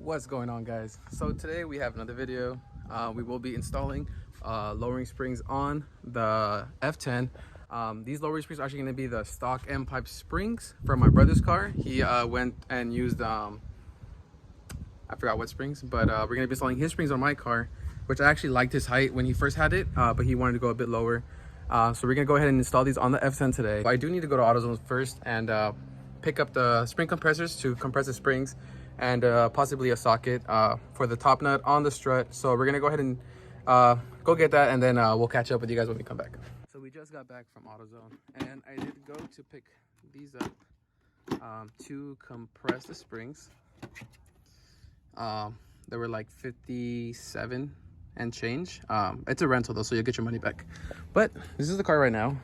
What's going on, guys? So today we have another video. We will be installing lowering springs on the F10. These lowering springs are actually going to be the stock M pipe springs from my brother's car. He went and used I forgot what springs, but we're going to be installing his springs on my car, which I actually liked his height when he first had it, but he wanted to go a bit lower. So we're going to go ahead and install these on the F10 today. I do need to go to AutoZone first and pick up the spring compressors to compress the springs, and possibly a socket for the top nut on the strut. So we're gonna go ahead and go get that, and then we'll catch up with you guys when we come back. So we just got back from AutoZone, and I did go to pick these up to compress the springs. They were like 57 and change. It's a rental though, so you'll get your money back. But this is the car right now.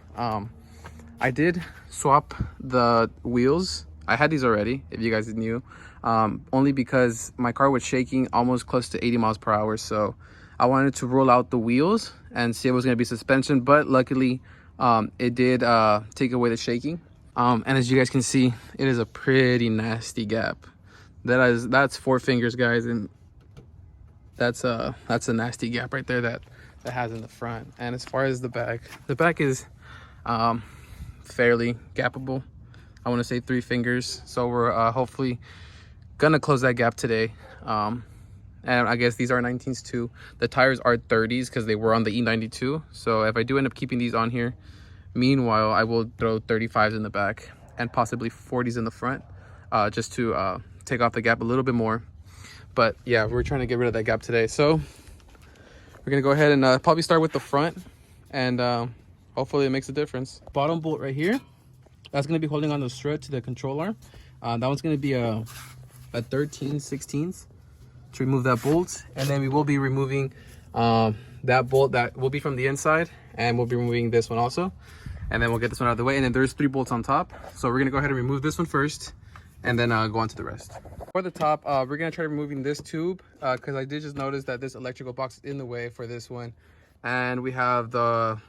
I did swap the wheels. I had these already, if you guys knew, only because my car was shaking almost close to 80 miles per hour. So I wanted to roll out the wheels and see if it was going to be suspension, but luckily it did take away the shaking. And as you guys can see, it is a pretty nasty gap. That's 4 fingers, guys, and that's a nasty gap right there that has in the front. And as far as the back is fairly gappable. I want to say 3 fingers, so we're hopefully gonna close that gap today. And I guess these are 19s too. The tires are 30s because they were on the E92, so if I do end up keeping these on here, meanwhile I will throw 35s in the back and possibly 40s in the front, just to take off the gap a little bit more. But yeah, we're trying to get rid of that gap today, so we're gonna go ahead and probably start with the front, and hopefully it makes a difference. Bottom bolt right here, that's going to be holding on the strut to the control arm. That one's going to be a 13/16 to remove that bolt. And then we will be removing that bolt that will be from the inside, and we'll be removing this one also. And then we'll get this one out of the way. And then there's 3 bolts on top. So we're going to go ahead and remove this one first, and then go on to the rest. For the top, we're going to try removing this tube because I did just notice that this electrical box is in the way for this one. And we have the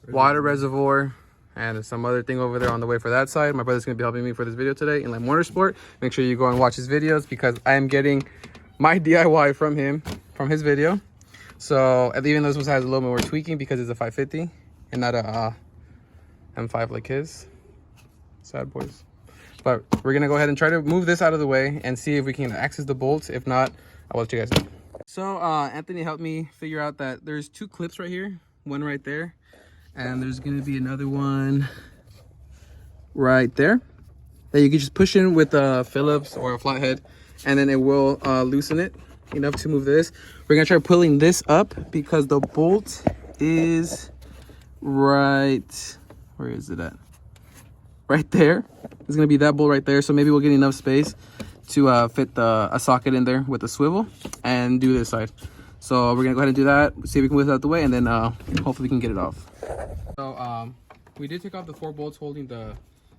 water reservoir and some other thing over there on the way for that side. My brother's gonna be helping me for this video today, InlineMotorsports. Make sure you go and watch his videos because I am getting my DIY from him, from his video. So even though this one has a little bit more tweaking because it's a 550 and not a M5 like his. Sad boys. But we're gonna go ahead and try to move this out of the way and see if we can access the bolts. If not, I'll let you guys know. So Anthony helped me figure out that there's 2 clips right here, one right there, and there's going to be another one right there that you can just push in with a Phillips or a flathead, and then it will loosen it enough to move this. We're going to try pulling this up because the bolt is right, where is it at? Right there. It's going to be that bolt right there, so maybe we'll get enough space to fit a socket in there with a swivel and do this side. So we're going to go ahead and do that, see if we can move it out the way, and then hopefully we can get it off. So we did take off the 4 bolts holding the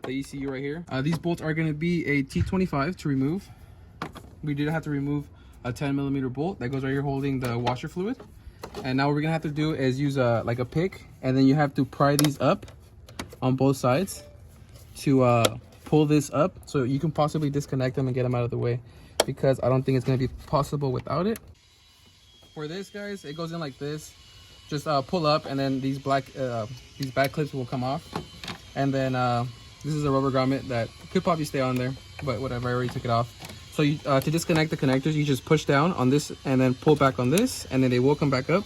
ECU right here. These bolts are going to be a T25 to remove. We did have to remove a 10mm bolt that goes right here holding the washer fluid. And now what we're going to have to do is use like a pick, and then you have to pry these up on both sides to pull this up so you can possibly disconnect them and get them out of the way, because I don't think it's going to be possible without it. For this, guys, it goes in like this. Just pull up, and then these back clips will come off. And then this is a rubber grommet that could probably stay on there, but whatever, I already took it off. So you, to disconnect the connectors, you just push down on this and then pull back on this, and then they will come back up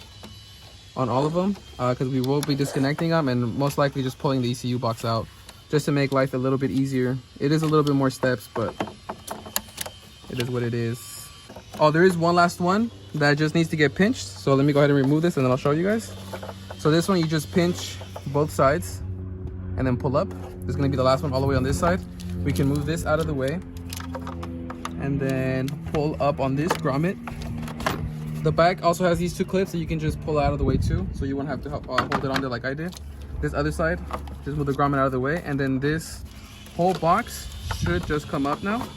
on all of them, because we will be disconnecting them and most likely just pulling the ECU box out just to make life a little bit easier. It is a little bit more steps, but it is what it is. Oh, there is one last one that just needs to get pinched. So let me go ahead and remove this, and then I'll show you guys. So this one, you just pinch both sides and then pull up. This is going to be the last one all the way on this side. We can move this out of the way and then pull up on this grommet. The back also has these 2 clips that you can just pull out of the way too, so you won't have to hold it on there like I did. This other side, just move the grommet out of the way, and then this whole box should just come up now.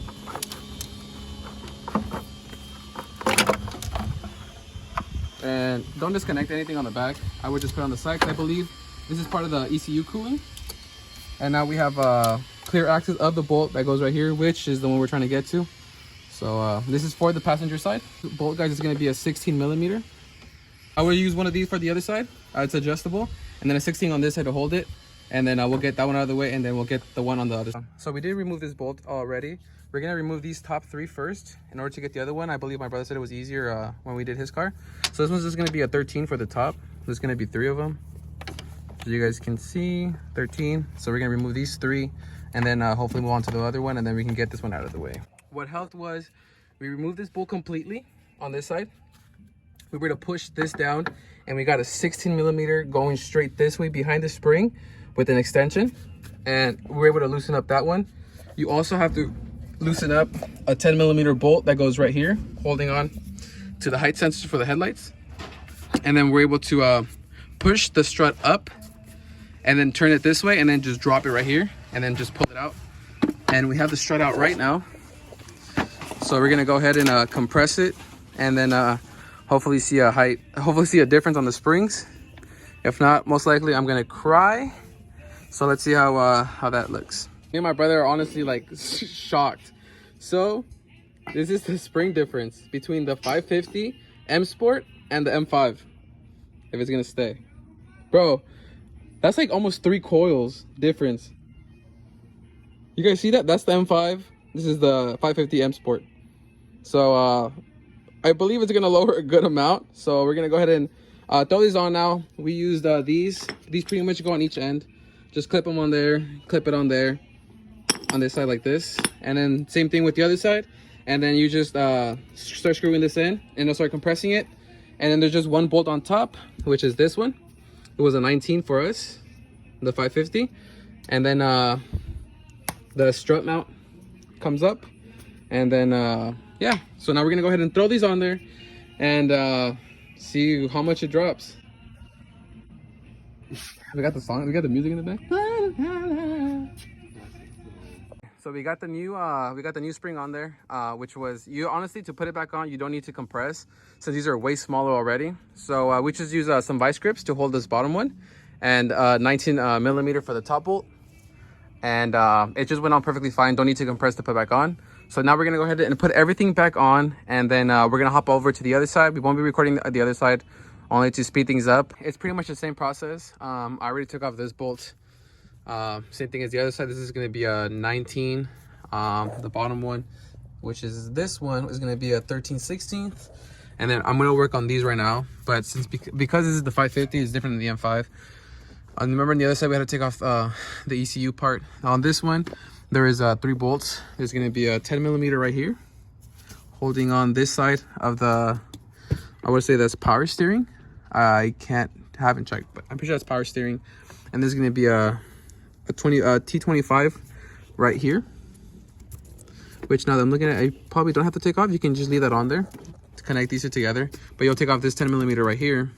And don't disconnect anything on the back. I would just put it on the side, because I believe this is part of the ECU cooling. And now we have clear access of the bolt that goes right here, which is the one we're trying to get to. So So this is for the passenger side. Bolt, guys, is going to be a 16 millimeter. I will use one of these for the other side. It's adjustable, and then a 16 on this side to hold it, and then we'll get that one out of the way, and then we'll get the one on the other side. So we did remove this bolt already. We're gonna remove these top 3 first in order to get the other one. I believe my brother said it was easier when we did his car. So this one's just gonna be a 13 for the top. There's gonna be 3 of them, as you guys can see, 13. So we're gonna remove these 3, and then hopefully move on to the other one, and then we can get this one out of the way. What helped was we removed this bolt completely on this side. We were to push this down, and we got a 16 millimeter going straight this way behind the spring with an extension, and we were able to loosen up that one. You also have to loosen up a 10 millimeter bolt that goes right here, holding on to the height sensor for the headlights. And then we're able to push the strut up and then turn it this way, and then just drop it right here, and then just pull it out. And we have the strut out right now. So we're gonna go ahead and compress it, and then hopefully see a difference on the springs. If not, most likely I'm gonna cry. So let's see how that looks. Me and my brother are honestly like shocked. So this is the spring difference between the 550 M Sport and the M5, if it's gonna stay. Bro, that's like almost 3 coils difference. You guys see that? That's the M5. This is the 550 M Sport. So I believe it's gonna lower a good amount. So we're gonna go ahead and throw these on now. We used these pretty much go on each end. Just clip them on there, clip it on there, on this side like this, and then same thing with the other side. And then you just start screwing this in, and it'll start compressing it. And then there's just one bolt on top, which is this one. It was a 19 for us, the 550. And then the strut mount comes up, and then yeah, so now we're gonna go ahead and throw these on there and see how much it drops. We got the song, we got the music in the back. So we got the new spring on there, which was, you honestly, to put it back on, you don't need to compress since these are way smaller already. So we just use some vice grips to hold this bottom one, and 19 millimeter for the top bolt, and it just went on perfectly fine. Don't need to compress to put back on. So now we're gonna go ahead and put everything back on, and then we're gonna hop over to the other side. We won't be recording the other side, only to speed things up. It's pretty much the same process. I already took off this bolt. Same thing as the other side. This is gonna be a 19. The bottom one, which is this one, is gonna be a 13/16. And then I'm gonna work on these right now. But because this is the 550, it's different than the M5. Remember on the other side we had to take off the ECU part. On this one, there is 3 bolts. There's gonna be a 10 millimeter right here, holding on this side of the, I would say that's power steering. I haven't checked, but I'm pretty sure that's power steering. And there's gonna be a T25 right here, which now that I'm looking at, I probably don't have to take off. You can just leave that on there to connect these two together, but you'll take off this 10 millimeter right here.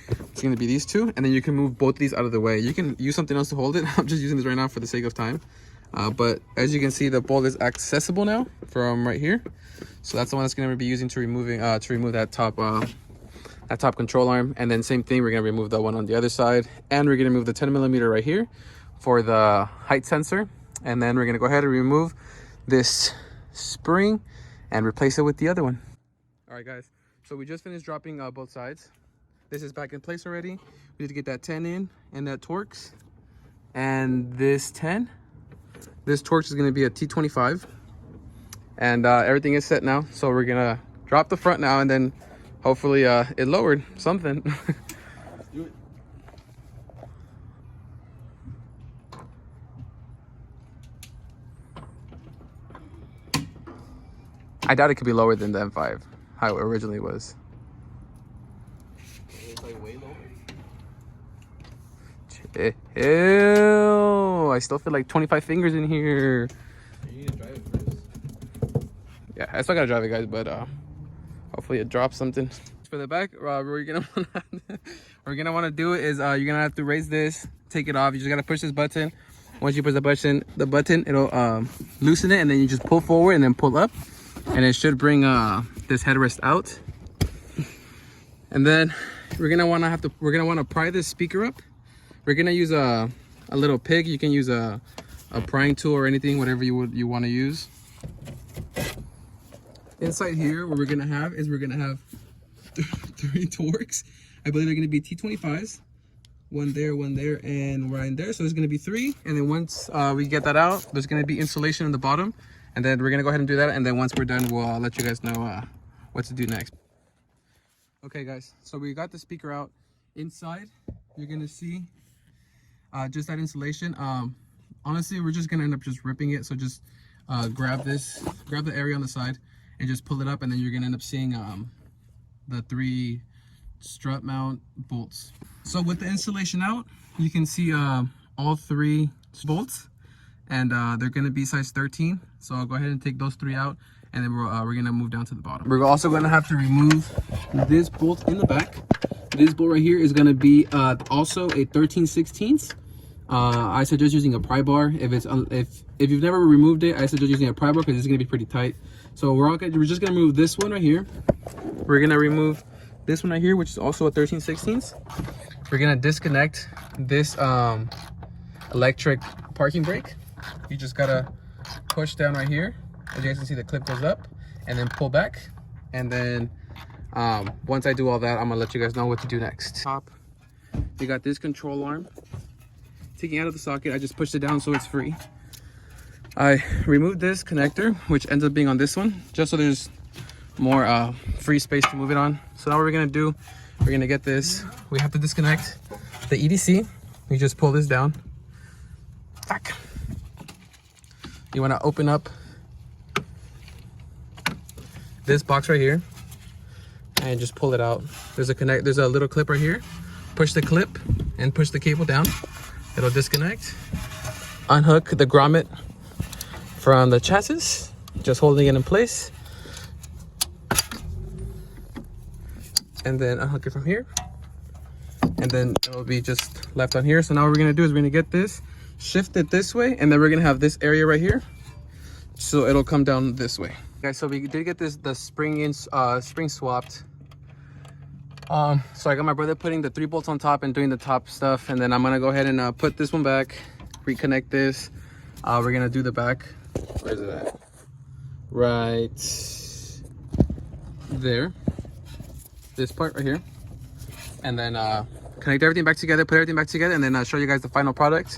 It's going to be these two, and then you can move both of these out of the way. You can use something else to hold it. I'm just using this right now for the sake of time, but as you can see, the bolt is accessible now from right here. So that's the one that's going to be using to remove that top control arm. And then same thing, we're going to remove the one on the other side, and we're going to move the 10 millimeter right here for the height sensor. And then we're going to go ahead and remove this spring and replace it with the other one. All right, guys, so we just finished dropping both sides. This is back in place already. We need to get that 10 in, and that Torx, and this 10. This Torx is going to be a T25, and everything is set now. So we're going to drop the front now, and then hopefully it lowered something. Let's do it. I doubt it could be lower than the M5, how it originally was. It's like way lower. Ew, I still feel like 25 fingers in here. You need to drive it first. Yeah, I still gotta drive it, guys, but hopefully it drops something. For the back, what we're gonna wanna do is you're gonna have to raise this, take it off. You just gotta push this button. Once you push the button, it'll loosen it, and then you just pull forward and then pull up, and it should bring this headrest out. And then we're gonna wanna pry this speaker up. We're gonna use a little pig. You can use a prying tool or anything, whatever you want to use. inside here, what we're gonna have is we're gonna have 3 Torx. I believe they're gonna be T25s. One there, and right in there. So there's gonna be 3. And then once we get that out, there's gonna be insulation in the bottom. And then we're gonna go ahead and do that. And then once we're done, we'll let you guys know what to do next. Okay guys, so we got the speaker out. Inside, you're gonna see just that insulation. Honestly, we're just gonna end up just ripping it. So just grab the area on the side and just pull it up, and then you're gonna end up seeing the 3 strut mount bolts. So with the insulation out, you can see all 3 bolts, and they're gonna be size 13. So I'll go ahead and take those 3 out, and then we're gonna move down to the bottom. We're also gonna have to remove this bolt in the back. This bolt right here is gonna be also a 13/16. I suggest using a pry bar. If you've never removed it, I suggest using a pry bar because it's gonna be pretty tight. So we're just gonna remove this one right here. We're gonna remove this one right here, which is also a 13/16. We're gonna disconnect this electric parking brake. You just gotta push down right here. As you guys can see, the clip goes up and then pull back. And then once I do all that, I'm gonna let you guys know what to do next. Top, you got this control arm. Taking out of the socket, I just pushed it down so it's free. I removed this connector, which ends up being on this one, just so there's more free space to move it on. So now what we're gonna do, we're gonna get this. We have to disconnect the EDC. You just pull this down. Tack. You wanna open up this box right here and just pull it out. There's a little clip right here. Push the clip and push the cable down. It'll disconnect. Unhook the grommet from the chassis, just holding it in place. And then unhook it from here. And then it'll be just left on here. So now what we're gonna do is we're gonna get this, shift it this way, and then we're gonna have this area right here. So it'll come down this way. Guys, so we did get the spring swapped. So I got my brother putting the 3 bolts on top and doing the top stuff, and then I'm gonna go ahead and put this one back, reconnect this. We're gonna do the back. Where is it at? Right there. This part right here, and then connect everything back together, put everything back together, and then show you guys the final product.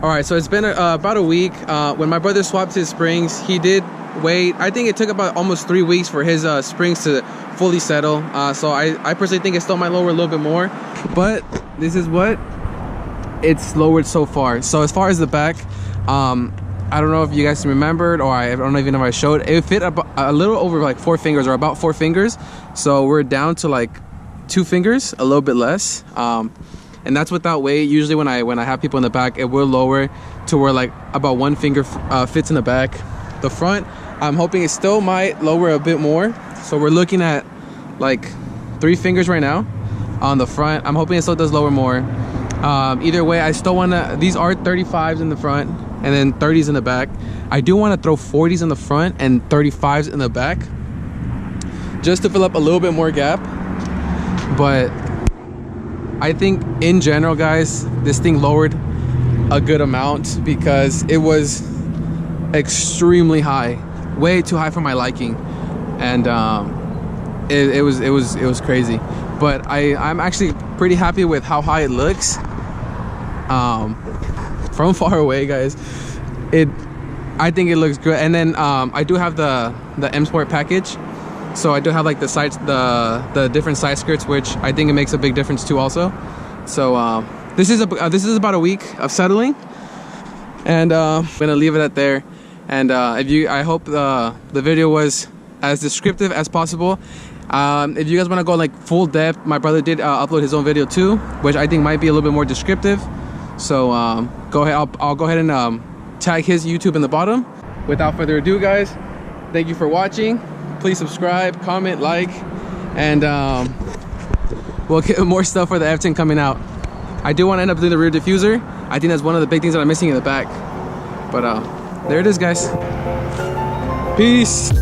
All right, so it's been about a week. When my brother swapped his springs, he did wait. I think it took about almost 3 weeks for his springs to fully settle. So I personally think it still might lower a little bit more, but this is what it's lowered so far. So as far as the back, I don't know if you guys remembered, or I don't even know if I showed. It fit a little over like 4 fingers, or about 4 fingers. So we're down to like 2 fingers, a little bit less. And that's without weight. Usually when I have people in the back, it will lower to where like about 1 finger fits in the back. The front, I'm hoping it still might lower a bit more. So we're looking at like 3 fingers right now on the front. I'm hoping it still does lower more. Either way, I still wanna, these are 35s in the front and then 30s in the back. I do wanna throw 40s in the front and 35s in the back, just to fill up a little bit more gap. But I think in general, guys, this thing lowered a good amount because it was extremely high, way too high for my liking, and it was crazy. But I'm actually pretty happy with how high it looks from far away, guys. I think it looks good. And then I do have the M Sport package. So I do have like the sides, the different side skirts, which I think it makes a big difference too also. So this is about a week of settling, and I'm gonna leave it at there. And I hope the video was as descriptive as possible. If you guys want to go like full depth, my brother did upload his own video too, which I think might be a little bit more descriptive. So go ahead, I'll go ahead and tag his YouTube in the bottom. Without further ado, guys, thank you for watching. Please subscribe, comment, like, and we'll get more stuff for the F10 coming out. I do want to end up doing the rear diffuser. I think that's one of the big things that I'm missing in the back. But there it is, guys. Peace.